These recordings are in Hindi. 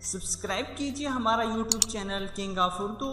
सब्सक्राइब कीजिए हमारा YouTube channel king of Urdu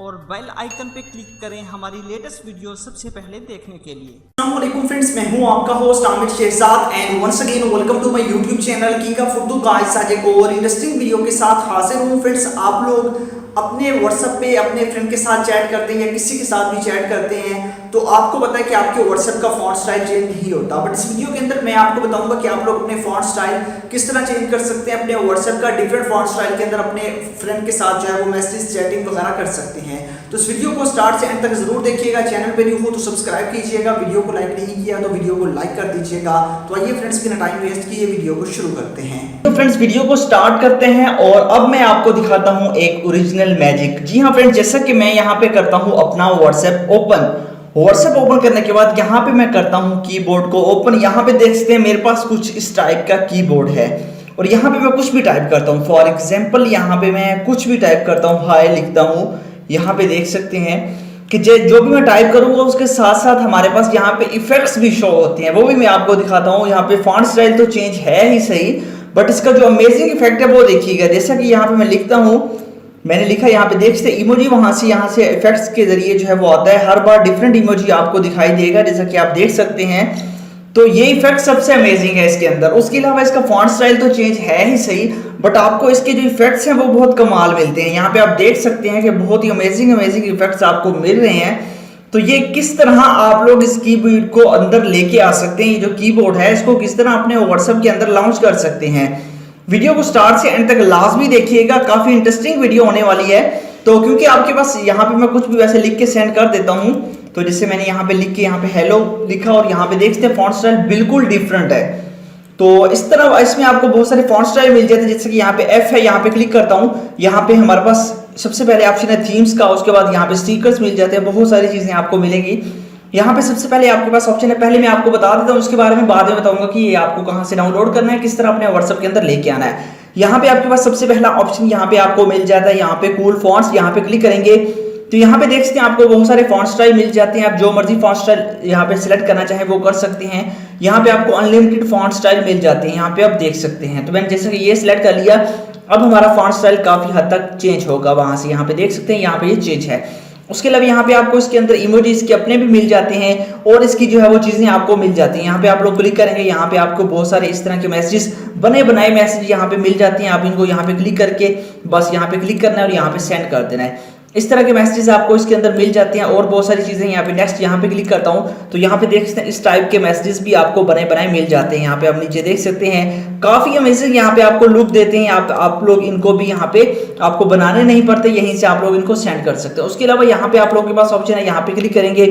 और बेल आइकन पे क्लिक करें हमारी लेटेस्ट वीडियो सबसे पहले देखने के लिए। अस्सलामुअलैकुम फ्रेंड्स, मैं हूं आपका host Aamir Shahzad and once again welcome to my YouTube channel king of Urdu. Guys आज एक और इंटरेस्टिंग वीडियो के साथ हाजिर हूं। फ्रेंड्स, आप लोग अपने व्हाट्सएप पे अपने फ्रेंड के साथ चैट करते हैं या किसी के साथ भी चैट करते हैं तो आपको पता है कि आपके व्हाट्सएप का फॉन्ट स्टाइल चेंज नहीं होता। बट इस वीडियो के अंदर मैं आपको बताऊंगा कि आप लोग अपने फॉन्ट स्टाइल किस तरह चेंज कर सकते हैं। अपने व्हाट्सएप का डिफरेंट फॉन्ट स्टाइल के अंदर अपने फ्रेंड के साथ जो है वो मैसेज चैटिंग वगैरह कर सकते हैं। तो इस वीडियो को स्टार्ट से एंड तक जरूर देखिएगा। चैनल पे न्यू हो तो सब्सक्राइब कीजिएगा, वीडियो को लाइक नहीं किया तो वीडियो को लाइक कर दीजिएगा। तो आइए फ्रेंड्स, बिना टाइम वेस्ट किए वीडियो को शुरू करते हैं। तो फ्रेंड्स, वीडियो को स्टार्ट करते हैं और अब मैं आपको दिखाता हूं एक ओरिजिनल मैजिक। जी हाँ फ्रेंड्स, जैसा कि मैं यहाँ पे करता हूँ अपना व्हाट्सएप ओपन करने के बाद यहाँ पे मैं करता हूँ कीबोर्ड को ओपन। यहाँ पे देख सकते हैं मेरे पास कुछ इस टाइप का कीबोर्ड है और यहाँ पे मैं कुछ भी टाइप करता हूँ। फॉर एग्जाम्पल यहाँ पे मैं कुछ भी टाइप करता हूँ, हाय लिखता हूँ। यहाँ पे देख सकते हैं कि जो भी मैं टाइप करूंगा उसके साथ साथ हमारे पास यहाँ पे इफेक्ट्स भी शो होते हैं, वो भी मैं आपको दिखाता हूँ। यहाँ पे फॉन्ट स्टाइल तो चेंज है ही सही, बट इसका जो अमेजिंग इफेक्ट है वो देखिएगा। जैसा कि यहाँ पे मैं लिखता हूँ, मैंने लिखा, यहाँ पे देख सकते इमोजी वहां से यहाँ से इफेक्ट्स के जरिए जो है वो आता है। हर बार डिफरेंट इमोजी आपको दिखाई देगा, जैसा कि आप देख सकते हैं। तो ये इफेक्ट सबसे अमेजिंग है इसके अंदर। उसके अलावा इसका फॉन्ट स्टाइल तो चेंज है ही सही, बट आपको इसके जो इफेक्ट्स हैं वो बहुत कमाल मिलते हैं। यहाँ पे आप देख सकते हैं कि बहुत ही अमेजिंग इफेक्ट्स आपको मिल रहे हैं। तो ये किस तरह आप लोग इस कीबोर्ड को अंदर लेके आ सकते हैं, ये जो कीबोर्ड है इसको किस तरह अपने व्हाट्सएप के अंदर लॉन्च कर सकते हैं। वीडियो को स्टार्ट से एंड तक लाजमी देखिएगा, काफी इंटरेस्टिंग वीडियो होने वाली है। तो क्योंकि आपके पास यहाँ पे मैं कुछ भी वैसे लिख के सेंड कर देता हूँ, तो जैसे मैंने यहाँ पे लिख के यहाँ पे हेलो लिखा और यहाँ पे देखते हैं फॉन्ट स्टाइल बिल्कुल डिफरेंट है। तो इस तरह इसमें आपको बहुत सारे फॉन्ट स्टाइल मिल जाते हैं। जैसे कि यहाँ पे एफ है, यहाँ पे क्लिक करता हूँ, यहाँ पे हमारे पास सबसे पहले ऑप्शन है थीम्स का। उसके बाद यहाँ पे स्टिकर्स मिल जाते हैं, बहुत सारी चीजें आपको मिलेंगी। यहाँ पे सबसे पहले आपके पास ऑप्शन है, पहले मैं आपको बता देता हूँ, उसके बारे में बाद में बताऊंगा कि ये आपको कहाँ से डाउनलोड करना है, किस तरह अपने व्हाट्सएप के अंदर लेके आना है। यहाँ पे आपके पास सबसे पहला ऑप्शन यहाँ पे आपको मिल जाता है, यहाँ पे कूल फॉन्ट्स। यहाँ पे क्लिक करेंगे तो यहाँ पे देख सकते हैं आपको बहुत सारे फॉन्ट स्टाइल मिल जाते हैं। आप जो मर्जी फॉन्ट स्टाइल यहाँ पे सिलेक्ट करना चाहे वो कर सकते हैं। यहाँ पे आपको अनलिमिटेड फॉन्ट स्टाइल मिल जाते हैं, यहाँ पे आप देख सकते हैं। तो मैंने जैसे कि ये सिलेक्ट कर लिया, अब हमारा फॉन्ट स्टाइल काफी हद तक चेंज होगा वहां से। यहाँ पे देख सकते हैं, यहाँ पे ये चेंज है। उसके अलावा यहाँ पे आपको इसके अंदर इमोजीज के अपने भी मिल जाते हैं और इसकी जो है वो चीजें आपको मिल जाती हैं। यहाँ पे आप लोग क्लिक करेंगे, यहाँ पे आपको बहुत सारे इस तरह के मैसेजेस, बने बनाए मैसेज यहाँ पे मिल जाते हैं। आप इनको यहाँ पे क्लिक करके बस यहाँ पे क्लिक करना है और यहाँ पे सेंड कर देना है। इस तरह के मैसेजेस आपको इसके अंदर मिल जाते हैं और बहुत सारी चीजें। यहाँ पे नेक्स्ट यहाँ पे क्लिक करता हूँ तो यहाँ पे देख सकते हैं इस टाइप के मैसेजेस भी आपको बने बनाए मिल जाते हैं। यहाँ पे आप नीचे देख सकते हैं, काफी अमेजिंग यहाँ पे आपको लुक देते हैं। आप लोग इनको भी यहाँ पे आपको बनाने नहीं पड़ते, यहीं से आप लोग इनको सेंड कर सकते हैं। उसके अलावा यहाँ पे आप लोगों के पास ऑप्शन है, यहाँ पे क्लिक करेंगे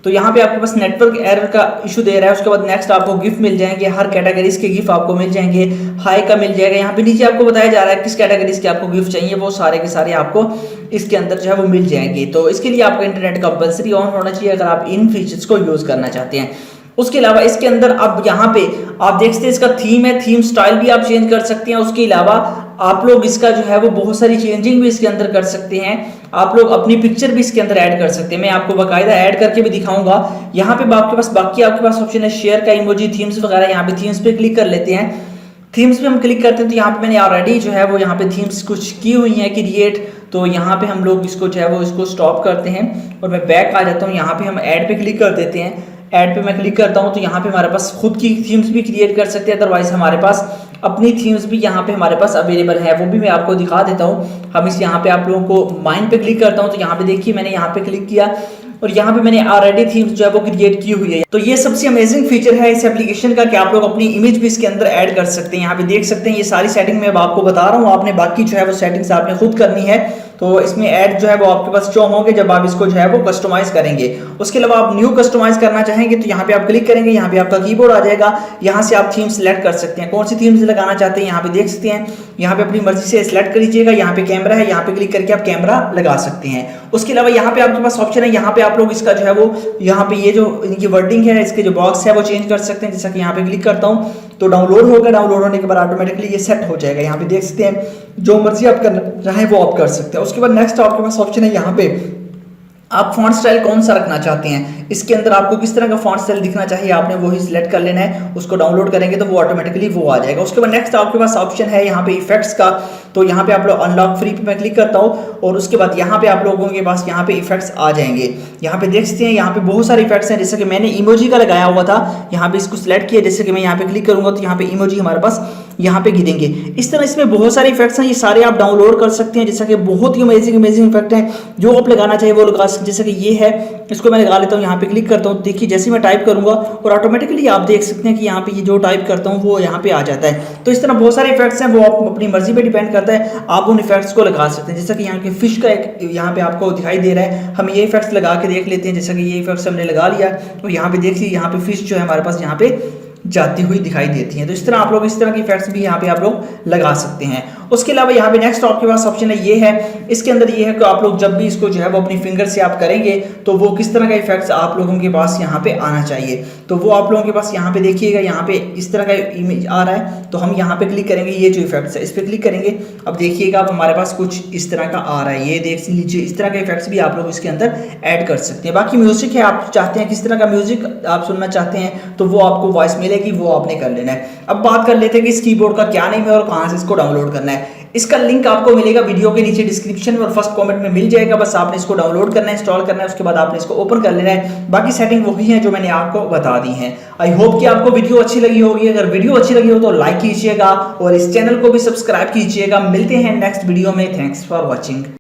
तो यहाँ पे आपके पास नेटवर्क एरर का इशू दे रहा है। उसके बाद नेक्स्ट आपको गिफ्ट मिल जाएंगे, हर कैटेगरीज के गिफ्ट आपको मिल जाएंगे। हाई का मिल जाएगा, यहाँ पे नीचे आपको बताया जा रहा है किस कैटेगरीज के आपको गिफ्ट चाहिए, वो सारे के सारे आपको इसके अंदर जो है वो मिल जाएंगे। तो इसके लिए आपका इंटरनेट कंपल्सरी ऑन होना चाहिए अगर आप इन फीचर्स को यूज करना चाहते हैं। उसके अलावा इसके अंदर अब यहाँ पे आप देख सकते हैं इसका थीम है, थीम स्टाइल भी आप चेंज कर सकते हैं। उसके अलावा आप लोग इसका जो है वो बहुत सारी चेंजिंग भी इसके अंदर कर सकते हैं। आप लोग अपनी पिक्चर भी इसके अंदर ऐड कर सकते हैं, मैं आपको बाकायदा ऐड करके भी दिखाऊंगा। यहाँ पे आपके पास ऑप्शन है शेयर का इमोजी, थीम्स वगैरह। यहाँ पे थीम्स पे क्लिक कर लेते हैं। थीम्स पे हम क्लिक करते हैं तो यहाँ पे मैंने ऑलरेडी जो है वो यहाँ पे थीम्स कुछ की हुई हैं क्रिएट। तो यहाँ पे हम लोग इसको जो है वो इसको स्टॉप करते हैं और मैं बैक आ जाता हूँ। यहाँ पे हम ऐड पे क्लिक कर देते हैं। ऐड पे मैं क्लिक करता हूँ तो यहाँ पे हमारे पास खुद की थीम्स भी क्रिएट कर सकते हैं, अदरवाइज हमारे पास अपनी थीम्स भी यहाँ पे हमारे पास अवेलेबल है, वो भी मैं आपको दिखा देता हूँ। हम इस यहाँ पे आप लोगों को माइंड पे क्लिक करता हूँ तो यहाँ पे देखिए मैंने यहाँ पे क्लिक किया और यहाँ पे मैंने ऑलरेडी थीम्स जो है वो क्रिएट की हुई है। तो ये सबसे अमेजिंग फीचर है इस एप्लीकेशन का कि आप लोग अपनी इमेज भी इसके अंदर ऐड कर सकते हैं। यहाँ पे देख सकते हैं ये सारी सेटिंग मैं आपको बता रहा हूँ, आपने बाकी जो है वो सेटिंग्स आपने खुद करनी है। तो इसमें ऐड जो है वो आपके पास शो होंगे जब आप इसको जो है वो कस्टमाइज करेंगे। उसके अलावा आप न्यू कस्टमाइज करना चाहेंगे तो यहाँ पे आप क्लिक करेंगे, यहाँ पे आपका कीबोर्ड आ जाएगा। यहाँ से आप थीम सिलेक्ट कर सकते हैं, कौन सी थीम से लगाना चाहते हैं यहाँ पे देख सकते हैं। यहाँ पे अपनी मर्जी से सिलेक्ट कर लीजिएगा। यहाँ पे कैमरा है, यहाँ पे क्लिक करके आप कैमरा लगा सकते हैं। उसके अलावा यहाँ पे आपके पास ऑप्शन है, यहाँ पे आप लोग इसका जो है वो यहाँ पे ये जो इनकी वर्डिंग है, इसके जो बॉक्स है वो चेंज कर सकते हैं। जैसा कि यहाँ पे क्लिक करता हूँ तो डाउनलोड होगा, डाउनलोड होने के बाद ऑटोमेटिकली ये सेट हो जाएगा। यहाँ पे देख सकते हैं जो मर्जी आप करना चाहें वो आप कर सकते हैं। उसके बाद नेक्स्ट आपके पास ऑप्शन है, यहाँ पे आप फॉन्ट स्टाइल कौन सा रखना चाहते हैं, इसके अंदर आपको किस तरह का फॉन्ट स्टाइल दिखना चाहिए, आपने वही सिलेक्ट कर लेना है। उसको डाउनलोड करेंगे तो वो ऑटोमेटिकली वो आ जाएगा। उसके बाद नेक्स्ट आपके पास ऑप्शन है यहाँ पे इफेक्ट्स का, तो यहाँ पे आप लोग अनलॉक फ्री पे मैं क्लिक करता हूँ और उसके बाद यहाँ पे आप लोगों के पास यहाँ पे इफेक्ट्स आ जाएंगे। यहाँ पे देख सकते हैं यहाँ पे बहुत सारे इफेक्ट्स हैं, जैसे कि मैंने इमोजी का लगाया हुआ था, यहाँ पे इसको सिलेक्ट किया, जैसे कि मैं यहाँ पे क्लिक करूंगा तो यहाँ पे इमोजी हमारे पास यहाँ पे गिरेंगे। इस तरह इसमें बहुत सारे इफेक्ट्स हैं, ये सारे आप डाउनलोड कर सकते हैं। जैसा कि बहुत ही अमेजिंग इफेक्ट हैं, जो आप लगाना चाहिए वो लगा सकते हैं। जैसे कि ये है, इसको मैं लगा लेता हूँ, यहाँ पे क्लिक करता हूँ। देखिए जैसे मैं टाइप करूंगा और ऑटोमेटिकली आप देख सकते हैं कि यहाँ पे ये जो टाइप करता हूँ वो यहाँ पे आ जाता है। तो इस तरह बहुत सारे इफेक्ट्स हैं, वो आप अपनी मर्जी पे डिपेंड करता है, आप उन इफेक्ट्स को लगा सकते हैं। जैसा कि यहाँ के फिश का एक यहाँ पे आपको दिखाई दे रहा है, हम ये इफेक्ट्स लगा के देख लेते हैं। जैसा कि ये इफेक्ट्स हमने लगा लिया और यहाँ पे देखिए यहाँ पे फिश जो है हमारे पास यहाँ पे जाती हुई दिखाई देती हैं। तो इस तरह आप लोग इस तरह की इफेक्ट्स भी यहाँ पे आप लोग लगा सकते हैं। उसके अलावा यहाँ पे नेक्स्ट आपके पास ऑप्शन है, ये है, इसके अंदर ये है कि आप लोग जब भी इसको जो है वो अपनी फिंगर से आप करेंगे तो वो किस तरह का इफेक्ट्स आप लोगों के पास यहाँ पे आना चाहिए। तो वो आप लोगों के पास यहाँ पे देखिएगा, यहाँ पे इस तरह का इमेज आ रहा है, तो हम यहाँ पे क्लिक करेंगे, ये जो इफेक्ट्स है इस पर क्लिक करेंगे। अब देखिएगा अब हमारे पास कुछ इस तरह का आ रहा है, ये देख लीजिए। इस तरह के इफेक्ट्स भी आप लोग इसके अंदर ऐड कर सकते हैं। बाकी म्यूजिक है, आप चाहते हैं किस तरह का म्यूजिक आप सुनना चाहते हैं तो वो आपको वॉइस मिलेगी, वो आपने कर लेना है। अब बात कर लेते हैं कि इस कीबोर्ड का क्या नेम है और कहाँ से इसको डाउनलोड करना है। इसका लिंक आपको मिलेगा वीडियो के नीचे डिस्क्रिप्शन में और फर्स्ट कमेंट में मिल जाएगा। बस आपने इसको डाउनलोड करना है, इंस्टॉल करना है, उसके बाद आपने इसको ओपन कर लेना है। बाकी सेटिंग वही है जो मैंने आपको बता दी है। आई होप कि आपको वीडियो अच्छी लगी होगी। अगर वीडियो अच्छी लगी हो तो लाइक कीजिएगा और इस चैनल को भी सब्सक्राइब कीजिएगा। मिलते हैं नेक्स्ट वीडियो में। Thanks for watching.